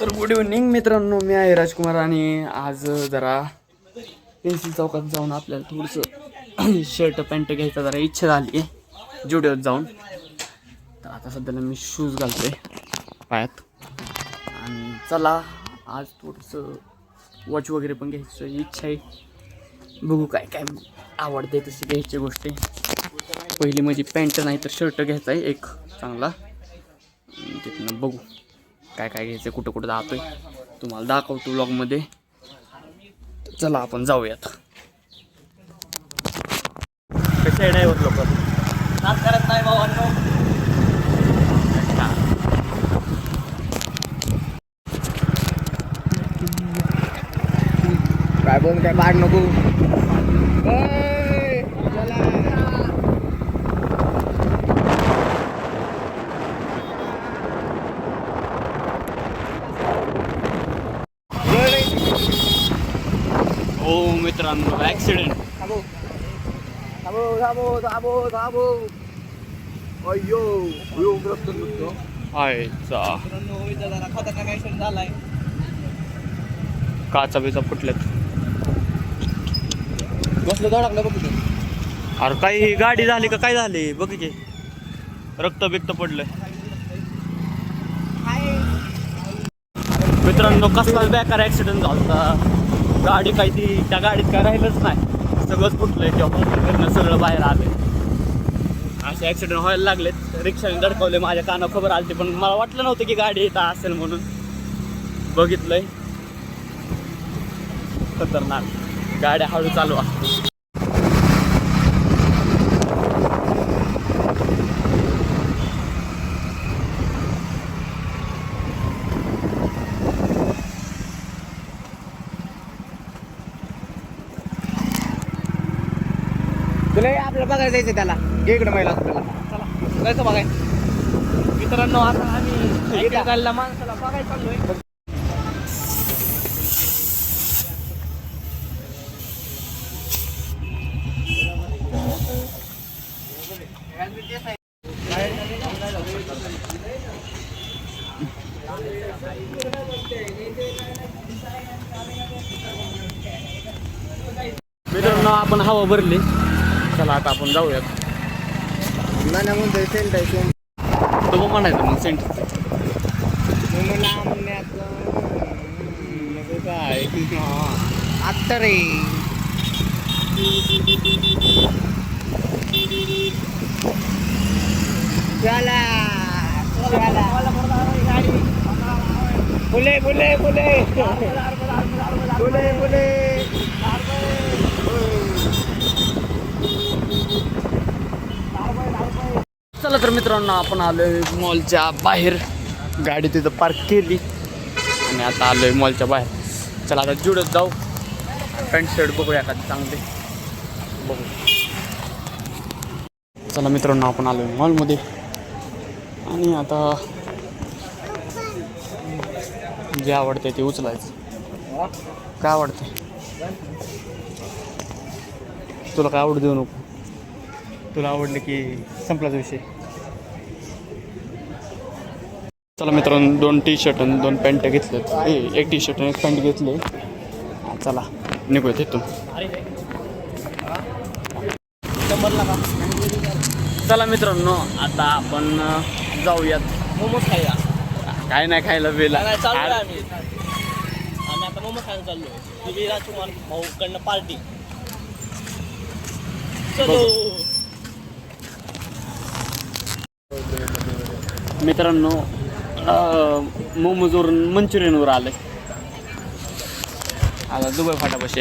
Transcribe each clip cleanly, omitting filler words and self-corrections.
तर good evening मित्रांनो, मी आहे राजकुमार आणि आज जरा पेन्सिल चौकात जाऊन आपल्याला थोडंसं शर्ट पॅन्ट घ्यायचा जरा इच्छा झाली आहे जुडिओत जाऊन. तर आता सध्याला मी शूज घालतोय पायात आणि चला आज थोडंसं वॉच वगैरे पण घ्यायचं इच्छा आहे. बघू काय काय आवडते तशी घ्यायची गोष्टी. पहिली माझी पॅन्ट नाही तर शर्ट घ्यायचा आहे एक चांगला. तिथनं बघू काय काय घ्यायचं, कुठं कुठं जातोय तुम्हाला दाखवतो व्लॉगमध्ये. चला आपण जाऊयात. कसे आहे ड्रायव्हर लोक? नाच करत नाही भावांनो. काय बोल काय माग नको. हो मित्रांनो, ॲक्सिडेंट. अय्यो ग्रस्त नसतो. आयचा काचा बिचा फुटल्यात. बसलं धडकलं बघ तिथे. अरे काही गाडी झाली का काय झाली बघ की, रक्त बिक्त पडलंय. मित्रांनो कसला बेकार ॲक्सिडेंट झाला. गाडी काही ती त्या गाडीत काय राहिलंच नाही, सगळंच फुटलंय. तेव्हा सगळं बाहेर आले. असे ॲक्सिडेंट व्हायला लागलेत. रिक्षाने धडकवले, माझ्या कानावर खबर आली पण मला वाटलं नव्हतं की गाडी येत असेल म्हणून. बघितलंय खतरनाक. गाड्या हळू चालवा. तुला आपल्याला बघायला जायचं त्याला. इकडे महिला आपल्याला चला जायचं बघाय. मित्रांनो आता आम्ही एकेकाला माणसाला बघायला चाललोय. मित्रांनो आपण हवा भरली. चला आता आपण जाऊयात. मला म्हणतोय सेंट आहे. तो म्हणायचं मग सेंट काय आत्ता रे. चला बुले बुले बुले बुले बुले. चला तर मित्रांनो आपण आलोय मॉलच्या बाहेर. गाडी तिथं पार्क केली आणि आता आलोय मॉलच्या बाहेर. चला आता जुडत जाऊ. पॅन्ट शर्ट बघूया का चांगले बघू. चला मित्रांनो आपण आलोय मॉलमध्ये आणि आता जे आवडते ते उचलायचं. काय आवडते तुला? काय आवडू देऊ नको. तुला आवडलं की संपलाच विषय. चला मित्रांनो 2 टी-शर्ट आणि 2 पॅन्ट घेतलेत. एक टी-शर्ट आणि एक पॅन्ट घेतले. चला निघूया तिथून. चला मित्रांनो आता आपण जाऊयात. मोमोज खायला. काय नाही खायला वेळेला. आम्ही आता मोमोज खायला चाललोय. तुझी राजकुमार भाऊ कडनं पार्टी. चलो मित्रांनो मोमोजवरून मंचुरियनवर आलंय. आता दुबई फाटापाशी.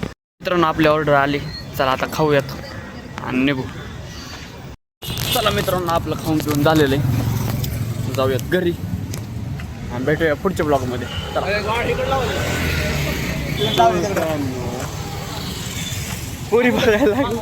मित्रांनो आपली ऑर्डर आली. चला आता खाऊयात आणि निघू. चला मित्रांनो आपलं खाऊन पिऊन झालेलं आहे. जाऊयात घरी आणि भेटूया पुढच्या ब्लॉगमध्ये. पुरी बघायला लागली.